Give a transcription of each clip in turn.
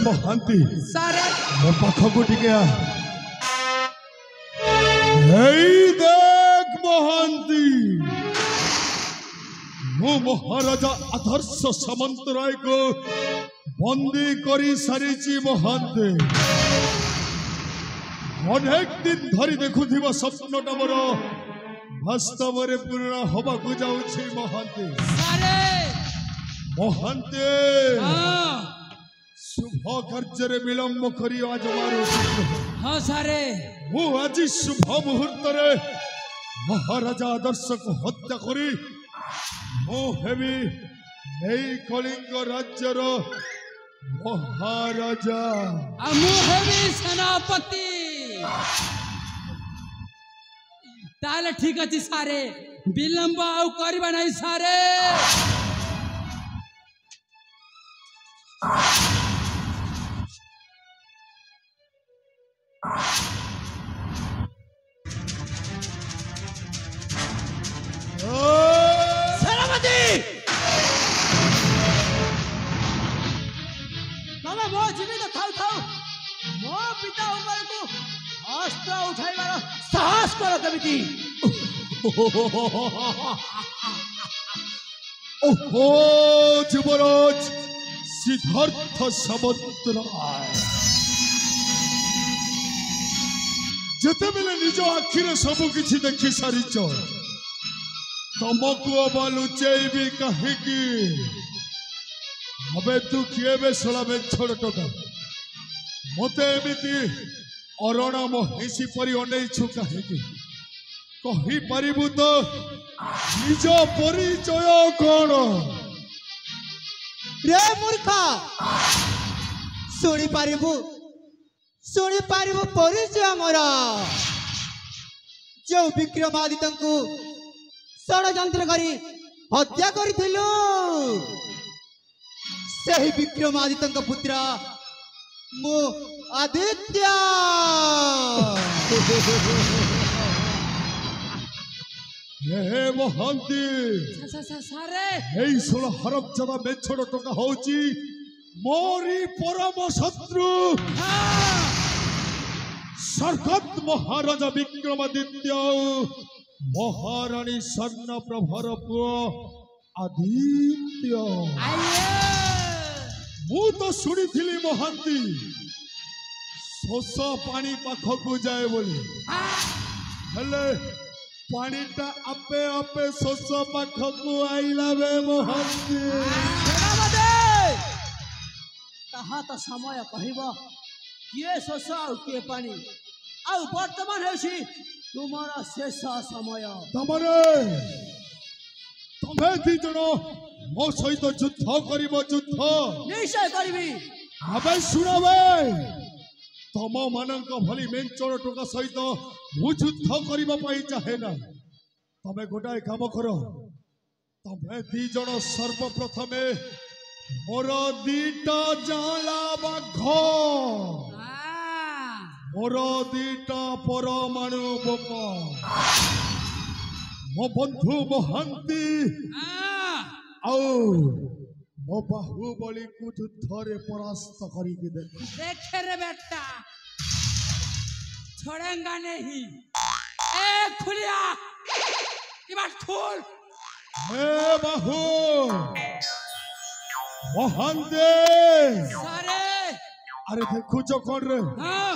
महांती सारे मो पाखकु टिके आ हेई देख महांती मो महाराजा आदर्श सामंतराय को बंदी करी सारी महांती अनेक दिन धरी देखुथिबा स्वप्नटा मोर वास्तव रे पूर्ण होबा को जाउछि महांती सारे महांती शुभ कार्य रे विलंब करी आज मारो हाँ सारे मु आज शुभ मुहूर्त रे महाराजा आदर्श को हत्या करी मु हेबी एई कलिंग राज्य रो महाराजा मु हेबी सेनापति ताले ठीक अछि सारे विलंब आउ करबा नहीं सारे सेनापति तमे मो जीवित थाउ थाउ मो पिता ऊपर को अस्त्र उठाइबार साहस करो कमिटी ओहो युवराज सिद्धार्थ सामंतराय जते बेले निज आखिरे सब किछि देखि सारिच तमको अब लुचेबी कहिकी हबे तू किए बे सोला बे छोड़ टका मते एमिति अरणा महिषी परि अनेइछु कहिकी कहि परिबु तो निज परिचय कोन रे मूर्खा शुणी पारिबु परिचय मोर जो विक्रमादित्य को षड्यंत्र करी हत्या करिथिलु सही विक्रमादित्य पुत्र मु आदित्य हे महांती सारे हे सोला हरप जदा मेछड़ टका होची मोरी परम शत्रु सरकत महाराजा विक्रमादित्य महारानी स्वर्ण प्रभर पुओ आदित्य मु तो शुणी थिली महांती शोष पानी पाखकु जाए बोली हेले पानीटा आपे आपे शोष पाखकु आइला बे महांती ताहा तो समय कहब किए शोष आउ किए पानी आउ वर्तमान हेछि तुमरा शेष समय तमे दी जन मो सहित युद्ध करिबो युद्ध निश्चय करबी अबे सुनाबे तम मानक भली मेंचर टोका सहित मु युद्ध करिबा पई चाहे ना तमे गोटाए काम करो तमे दी जन सर्वप्रथमे मोर दीटा जाला बाघ मोर दीटा परमाणु बोमा मो बंधु महांती आओ मो बाहुबली को युद्ध रे परास्त करी के देख रे बेटा छोड़ेंगा नहीं ए खुलिया की बात खोल हे बाहु महांती सारे अरे देखु जो कोन रे हां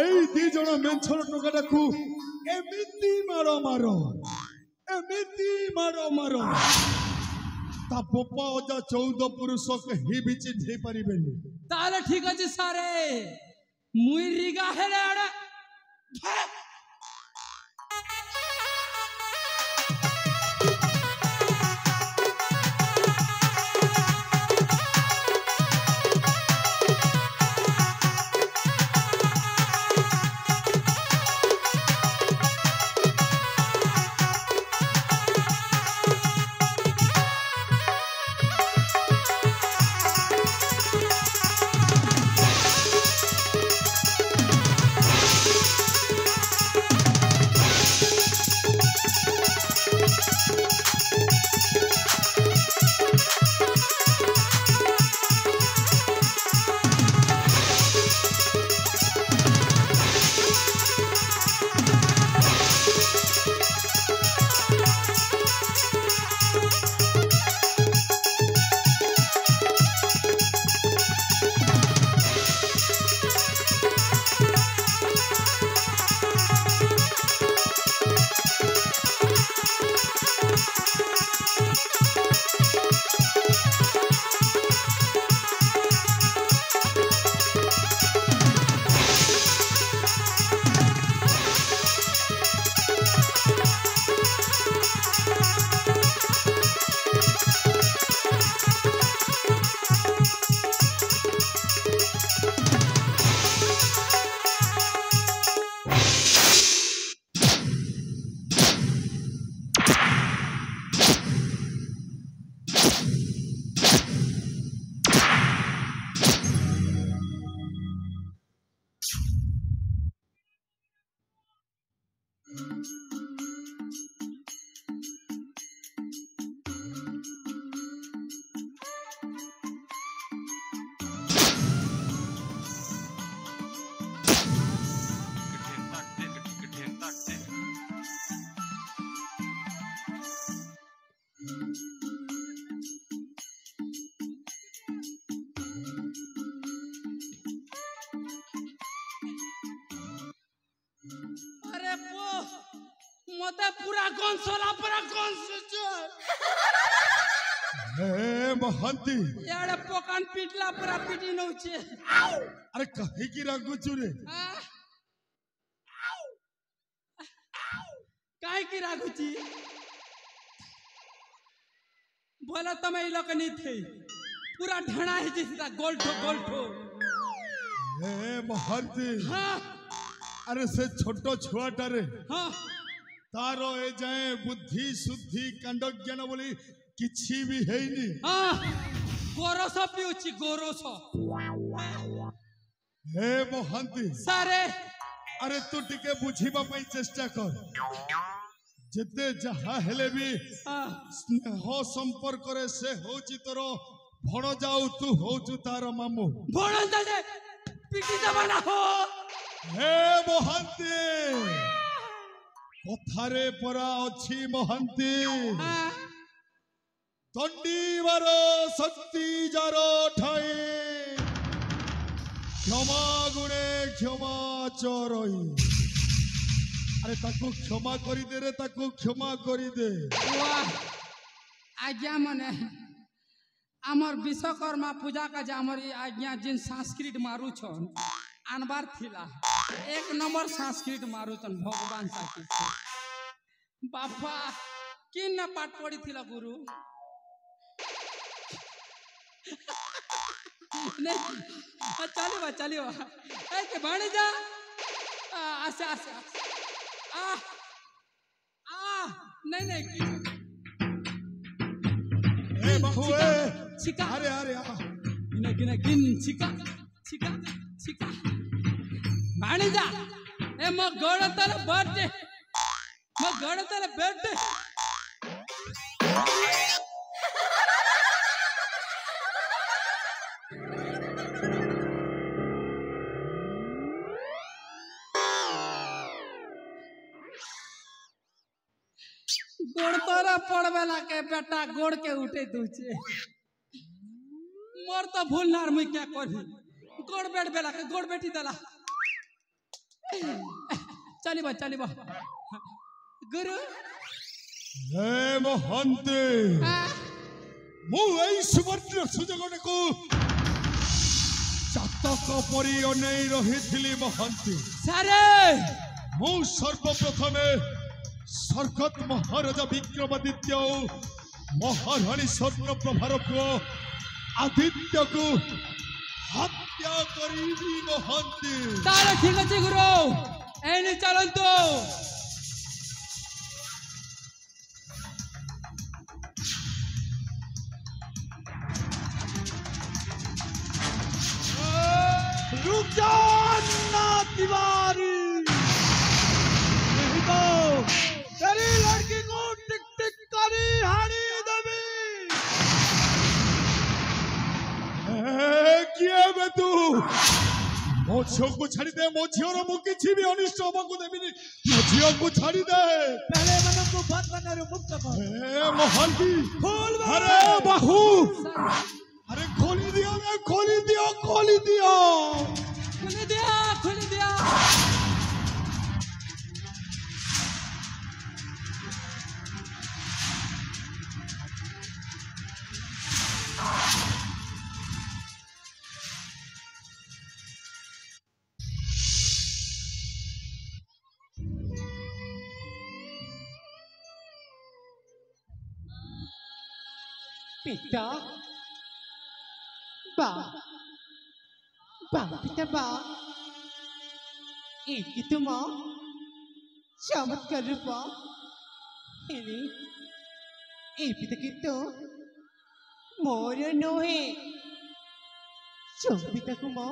এই दी जण मेंछर टोकाटाकू एमिति मारो मारो एमिति मारो मारो ता बोपा ओजा 14 पुरुष के भी चिन्ह परिबेनी ताले ठीक अछि सारे मुई रिगा हेले अड़े मते पूरा गंसला पूरा गंस हे महंती याडे पोकान पिटला पूरा पिटी नउचे अरे कहे की रागुचु रे काय की रागुची बोला तमे लोक नहीं थे पूरा ढणा है जिसका गोल्ठो हे महंती हाँ अरे से छोटो छुआटा रे हाँ तारो ए जाए बुद्धि शुद्धि कांड ज्ञान बोली किछि भी हेइनी हाँ गोरस पिउची गोरस हे महंती सारे अरे तू टिके बुझीबा पई चेष्टा कर जेते जहा हेले भी स्नेह संपर्क रे से होची तोरो भण जाऊ तू होचु तार मामू भण जाए पिटी दबाना हो हे महंती कथारे परा अछि महंती तंडीवर शक्ति जरो ठाई क्षमा गुणे क्षमा चोरई अरे ताकू क्षमा करी दे रे ताकू क्षमा करी दे आज्ञा मने आमर विश्वकर्मा पूजा का जे आमर आज्ञा जिन संस्कृत मारू छन अनबार थिला एक नंबर संस्कृत मारू छन भगवान साथी बापा किन न पाठ पढ़ी थिला गुरु नहीं चलिए ए के भाणे जा आसे आसे नहीं ए बाबू ए छिका अरे अरे गिन गिन छिका छिका छिका भाणे जा ए म गड़ तले बैठे म गड़ तले बैठे गोड़ तोरा पड़वेला के बेटा गोड़ के उठे दूचे मोर तो भूल नार मुई क्या करी गोड़ बैठ बेला के गोड़ बैठी दला चली बा गुरु हे महंती मु एई सुवर्ण सुजगने को चातक परी अनेई रहिथिली महंती सारे मु सर्वप्रथमे सरकत महाराजा विक्रमादित्य महारानी स्वर्ण प्रभार पुओ आदित्य को हत्या करी महंती ताले ठीक अछि गुरु एनी चलंतु रुक जा ना तिवारी नहीं तो तेरी लड़की को टिक टिक करी हाड़ी दबी किए बे तू मो झियो को छाड़ी दे मो झियो रो मु किछि भी अनिष्ट होबा को देबिनी मो झियो को छाड़ी दे पहले मन को बंद करने मुक्त कर ए मोहंती खोल अरे बाहू अरे खोली दियो रे खोली दियो खोली दियो खुल दिया पिता बा पिता बा एक तुम चमत्कार रूपा एने ए पिता की तो मोर नोहे जो पिता को मो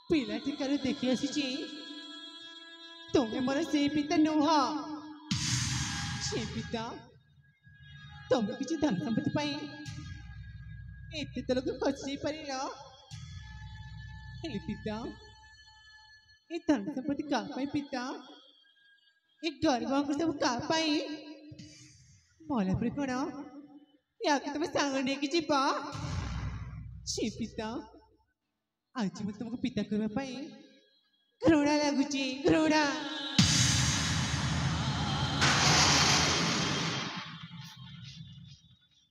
पिला टिकार देखि आसी तुम्हें मोर से पिता नुहा से पिता तुम किसी धन संपत्ति पाई एते तो लोग खर्ची परिला हेले पिता ए धन संपत्ति का पाई पिता एक गरीबों को सब का पाई मोला पर कोण या कि तुम्हें सांगणे की जीपा छी पिता आज मैं तुमको पिता करवा पाई घृणा लागुची घृणा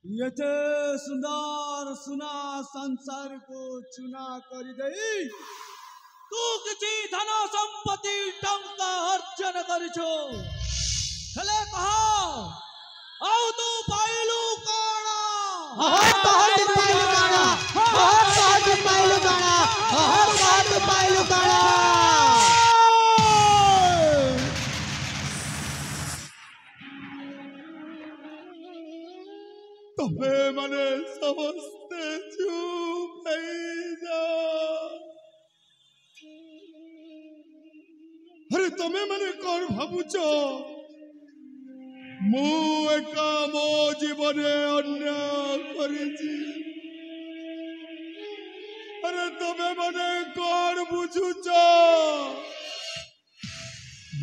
ये सुंदर सुना संसार को चुना कर दे तू किसी धन संपत्ति टंका अर्जन करछो हेले कहा आउ तू पाइलू काना तुम्हें मने समझते चुप अरे तुम्हें मने कौन भावुच मु एका मो जीवने अन्याय करिछि अरे तुम्हें मने कौन बुझुच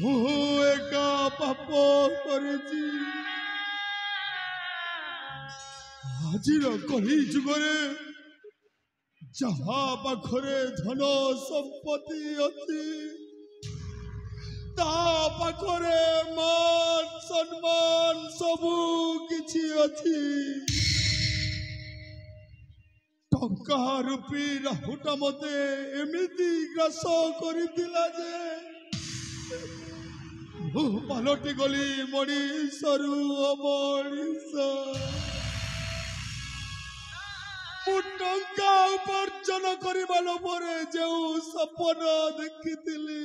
मु एका पाप करिछि आजिर कली जुगरे जहा पाखरे धन संपत्ति अछि ता पाखरे मान सम्मान सबु किछि अछि टंका रूपी राहुटा मते एमिति ग्रास करितिला जे मु पालटी गली मणिषरु अमणिष मु टंका उपार्जन करिबा लोभरे जो सपन देखिथिली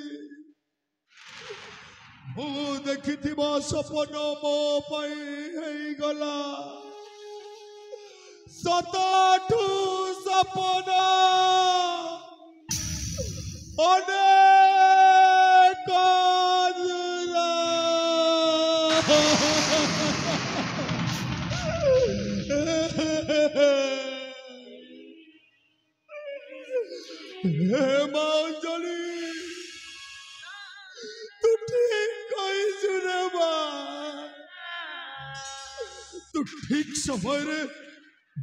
मु देखिथिबा सपन मो पई हेई गला सताठू सपन अनेक मांजली तू ठीक कहिछु रे बा तू ठीक समय रे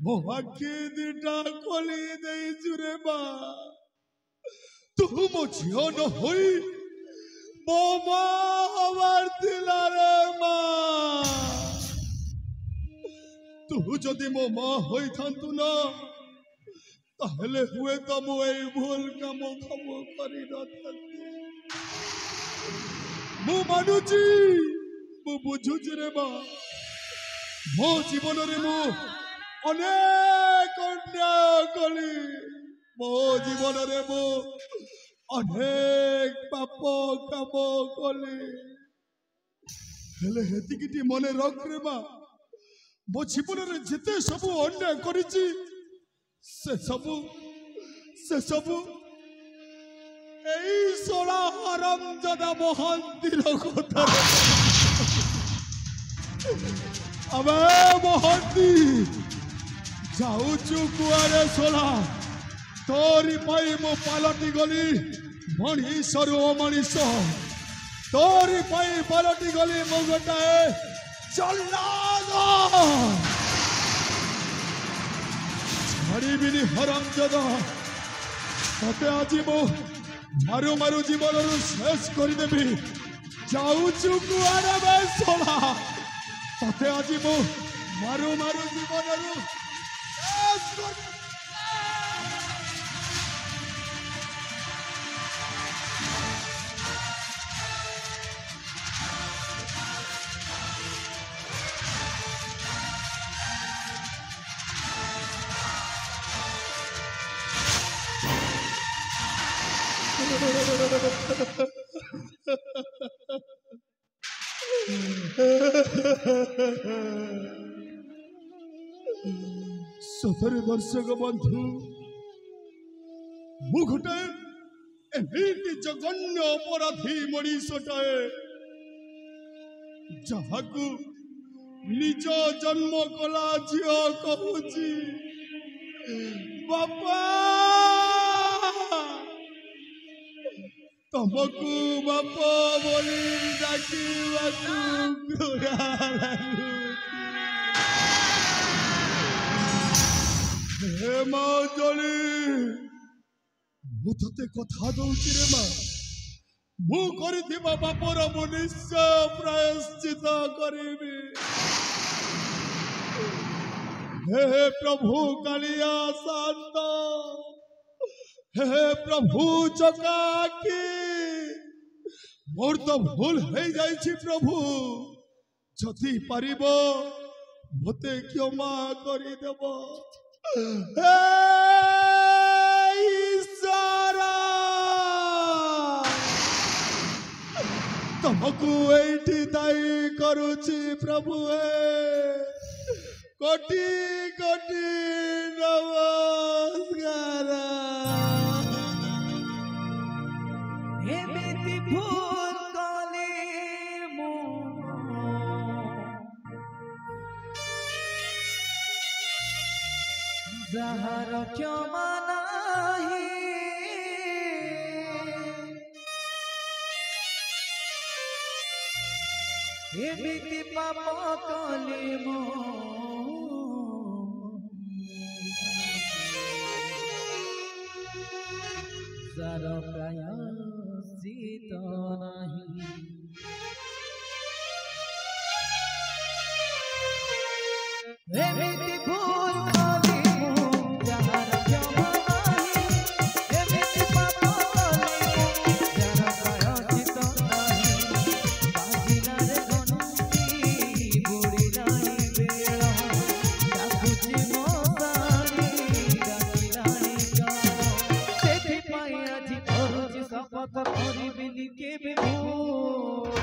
मो आखि दिटा खोली देइछु रे बा तू मो झियो न होई मो मां हमार दिला रे मां तू जदि मो मां होई थांतु न ताहले हुए तो मु ए भूल काम खम करी नथाती मु मानुची मु बुझुची रे बा मो जीवन रे मु अनेक अन्याय कली मो जीवन रे मु अनेक पाप काम कली हेले हेतिकिटी मने रख रे बा मो जीवन रे जेते सब अन्याय करिची से सबू एई सोला हरम जदा मोहंतीर कथा अबे मोहंती जाऊचु कुआरे सोला तोरी पाई मो पालटी गली मणिषरु अमणिष तोरी पाई पालटी गली मो गोटाए चल्लाद छाड़ीबिनी हरम जदा तते आज मो मारु मारु जीवन शेष करदेवी जाऊचु कुआरे बे सोला तते आज मो मारु मारु जीवन शेष कर सफर दर्शक बंधु मु गोटाए एमिति जघन्य अपराधी मनीषटाए जहाकू निज जन्म कला झियो कहूची बापा तमकू बाप बोली डाकिबाकू घृणा लागुची हे मांजली मु तते कथा दउची रे मा मु करिथिबा बापर मु निश्चय प्रायश्चित करिबी हे प्रभु कालिया शांत हे प्रभु चकाकी मोर तो भूल हो जाइछि प्रभु जदि पारिब मते क्षमा करि देब हे ईश्वर तुमको एठी दायी करुछि प्रभु कोटि कोटि नमस्कार एमिति भूल कले मु जहर क्षमा नाही एमिति पाप कले मु जर प्रायश्चित नाही एमिति भूल कले मु जहर क्षमा नाही एमिति पाप कले मु जर प्रायश्चित नाही बाजिला रे घंटी बुड़िलाई बेला डाकुची मो सारी डाकिलाई गाना सेठी पाई आजी करूची शपथ करिबिनी केबे भूल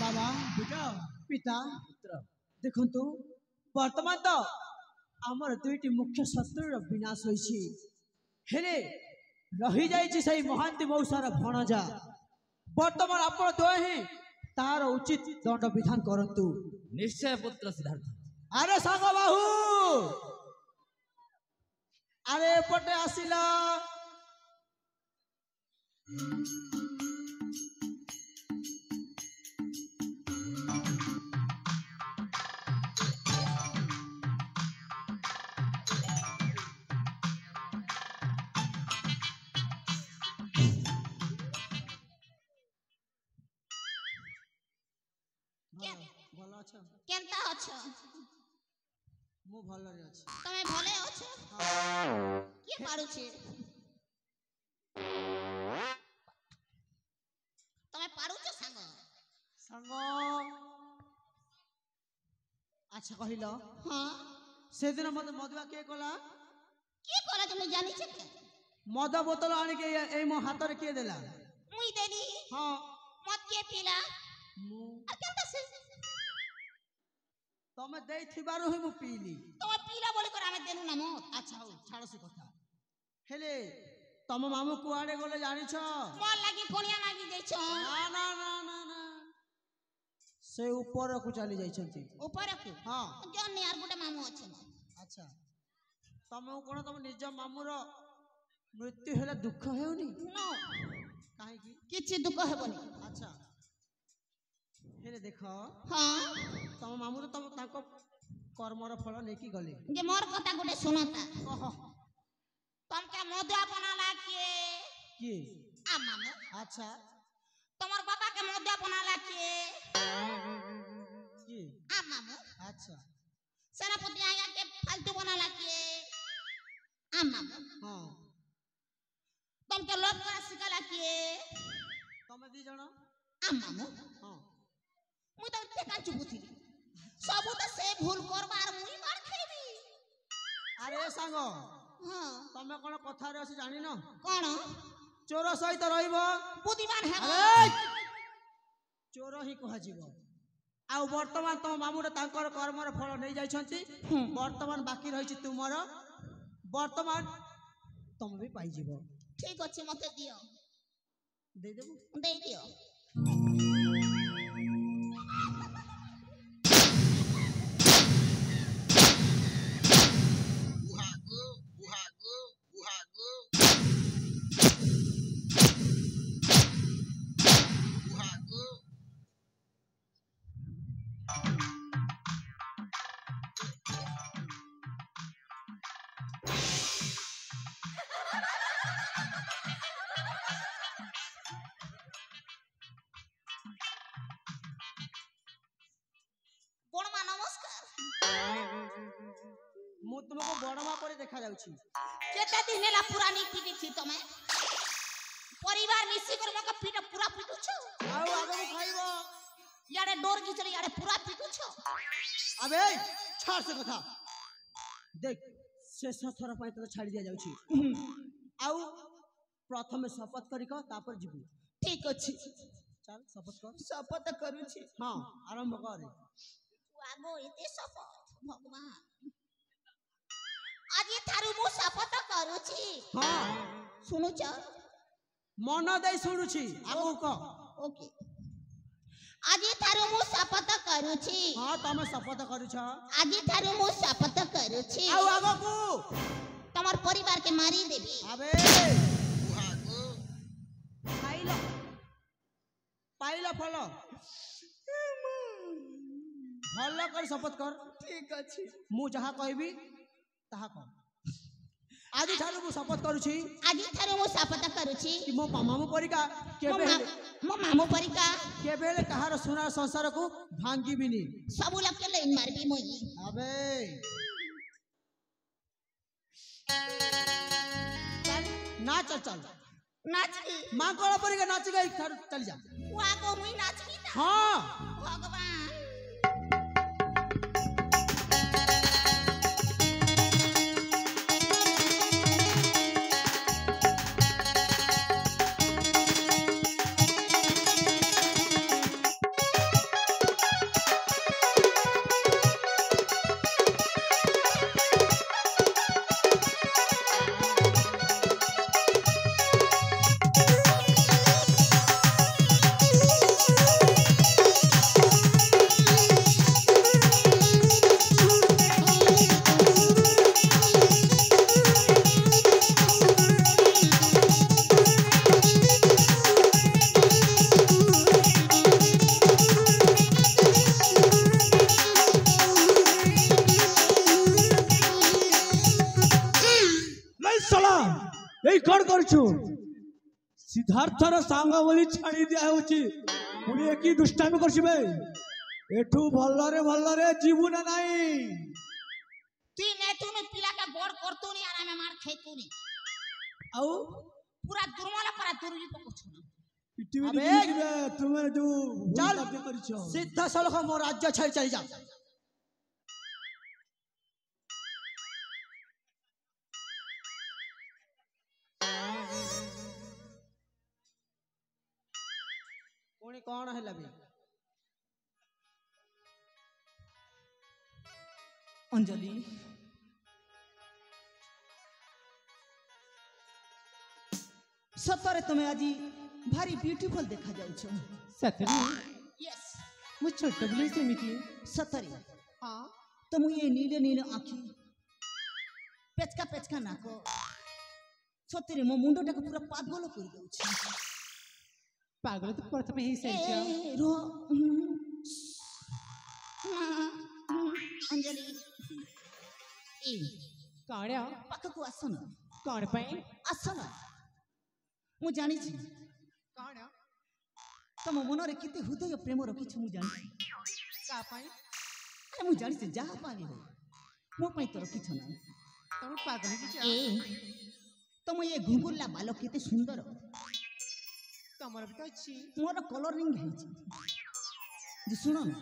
बाबा बेटा पिता देखंतु वर्तमान तो आमर दुईटी मुख्य शत्रुर विनाश होइछि हेले रही जाइछि सही महांती मौसार भणजा वर्तमान आपण दोहे तार उचित दंड विधान करंतु निश्चय पुत्र सिद्धार्थ अरे सांग बाहू अरे पटे आसिला ଭଲ ଅଛ କେନ୍ତା ଅଛ ମୁଁ ଭଲରେ ଅଛି ତମେ ଭଲେ ଅଛ କିଏ ପାରୁଛି ତମେ ପାରୁଛ ସାଙ୍ଗ ସାଙ୍ଗ ଆଚ୍ଛା କହିଲ ହଁ ସେଦିନ ମତେ ମଦୁଆ କିଏ କଲା କିଏ କଲା ତମେ ଜାଣିଛ କି ମଦ ବୋତଲ ଆଣିକି ଏଇ ମୋ ହାତରେ କିଏ ଦେଲା ମୁଇଁ ଦେଲି ହଁ ମତ କିଏ ପିଲା ମୁଁ আর কেনতা সে ତମେ ଦେଇଥିବାରୁ ହିଁ ମୁଁ ପିଇଲି ତମେ ପିଲା ବୋଲି করে ଆମେ ଦେଲୁ ନା ମତ ଆଚ୍ଛା ହଉ ଛାଡ଼ ସେ କଥା ହେଲେ ତମ ମାମୁଁ କୁଆଡେ ଗଲେ ଜାଣିଛ ମୋর লাগি কোনিয়া মাগি ଦେଇଛ ନା ନା ନା ନା ନା ସେ ଉପରକୁ ଚାଲି ଯାଇଛନ୍ତି ଉପରକୁ ହଁ ଜନି আর গোটে মামু আছে ଆଚ୍ଛା ତମକୁ କଣ ତମ ନିଜ ମାମୁଁର ମୃତ୍ୟୁ ହେଲେ ଦୁଃଖ ହେଉନି নো କାହିଁକି କିଛି ଦୁଃଖ ହେବନି ଆଚ୍ଛା ହେଲେ ଦେଖ ହଁ ତମ ମାମୁଁ ତ ତାଙ୍କ କର୍ମର ଫଳ ନେଇକି ଗଲେ যে মোর কথা গোটে শুনতা କହ তমকে মদুয়া বনালা কে କିଏ আ মামু ଆଚ୍ଛା তোমার বাবাকে মদুয়া বনালা কে କିଏ আ মামু ଆଚ୍ଛା সেনাপতি আয়া কে ফালতু বনালা কে আ মামু ହଁ তমকে লোভ করা শিখালা কে ତମେ ଦି ଜଣ আ মামু ହଁ মুই তো টেকা চুপুথিলি সবু তো সে ভুল করবার মুই মার খাইবি ଆରେ ସାଙ୍ଗ হ্যাঁ ତମେ କଣ କଥାରେ ଅଛି ଜାଣିନ কোন ଚୋର ସହିତ ରହିବ বুদ্ধিমান হেব ଆରେ ଚୋର ହିଁ କୁହାଯିବ ଆଉ ବର୍ତ୍ତମାନ ତମ ମାମୁଁଟା ତାଙ୍କର କର୍ମର ଫଳ ନେଇ ଯାଇଛନ୍ତି ବର୍ତ୍ତମାନ ବାକି ରହିଛି ତୁମର वर्तमान तुम भी पाई जीव ठीक अच्छे मते दियो दे देबो दे दियो बड़मा नमस्कार मु तुमको बड़मा पर देखा जाउची केते दिन हेला पुरानी पीटी थी तमे परिवार मिसी कर मका पीट पूरा पीटू छ आउ आगो खाइबो याडे डोर घिचरी याडे पूरा पीटू छ अबे छाड़ से कथा देख शेष थर पाई तो छाड़ी दिया जाउची आउ प्रथम शपथ करिक तापर जीवु ठीक अछि चल शपथ कर शपथ करू छी हां आरंभ कर तू आगो एते शपथ भगवान आज ये थारू मु शपथ करू छी हां सुनु छ मन दे सुनुची आगो क ओके आज ये थारू मु शपथ करू छी हां तमे शपथ करू छ आज ये थारू मु शपथ करू छी आउ आगो को तमर परिवार के मारी देबी अबे पाइला फल भल कर शपथ कर ठीक अछि मु जहा कहबी ताहा कह आज ठारू मु शपथ करू छी आज ये थारू मु शपथ करू छी कि मो मामू परिका केबे मो मामू परिका केबेले कहार सोना संसार को भांगी बिनी सब लोग के लाइन मारबी मोई अबे चल नाच चल नाचबी मां कोला परिका नाच गई चल जा वो आगो मुई नाचबी ना हां भगवान सिद्धार्थर सांग बोली छाड़ी दिया होची पुणी एक दुष्टामी करछिबे एठू भल्लरे जीवू ना नाही तू ने तू ने पिला का गोड़ करतू नहीं आराम में मार खेतू नहीं आउ पूरा दुर्मला पर दुर्गी पकछु ना पृथ्वी अबे! जीवे तुमे जो चल कार्य करिछो सीधा सलख मो राज्य छाड़ी चली जा पुणी कौन है लबी अंजलि सतरे तुम्हें आज भारी ब्यूटीफुल देखा जाउछो सतरी यस मु छोट बले सेमिति सतरे हां तुम ये नीले नीले आँखी पेचका पेचका नाको सतरे मो मुंडटा को पूरा पागल कर दउछ पागल तो प्रथम ही से ए रो अंजलि ए काण्या पाखको आसन कौन पाई आसन मु जानी छी काण्या तम मनरे केते हृदय प्रेम रखिछ मु जानी का पाई अरे मु जानी छी जहा पानी हो मो पई तो रखिछ ना तुम पागल की ए तम ये घुंगुरला बालक केते सुंदर तमर भी तो अच्छी मोर कलरिंग है जी सुनो ना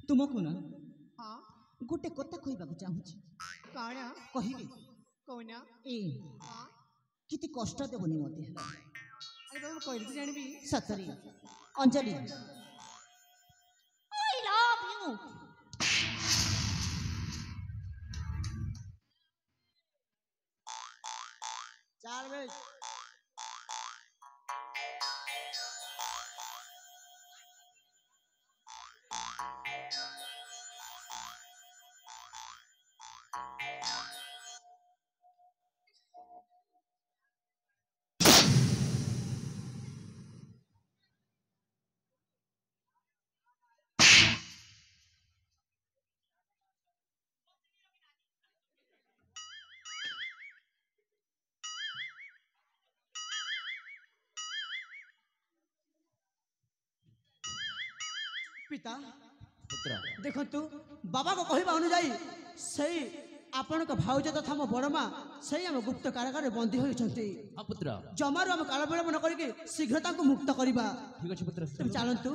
तुमको ना हाँ गोटे कथा कहबा को चाहू छी काण्या कहिबे कौना ए हाँ किति कष्ट देबनी मते अरे तुम कहली तो जानबी सतरी अंजलि आई लव यू चार बजे पिता पुत्र देखंतु बाबा को कहवा अनुଯାयी सही आपण को भाउज तथा मो बड़ माँ सही आम गुप्त कारागार बंदी होती हाँ पुत्र जमारू आम काल विलंब न करके शीघ्र तांको मुक्त करवा ठीक अच्छे पुत्र चलतु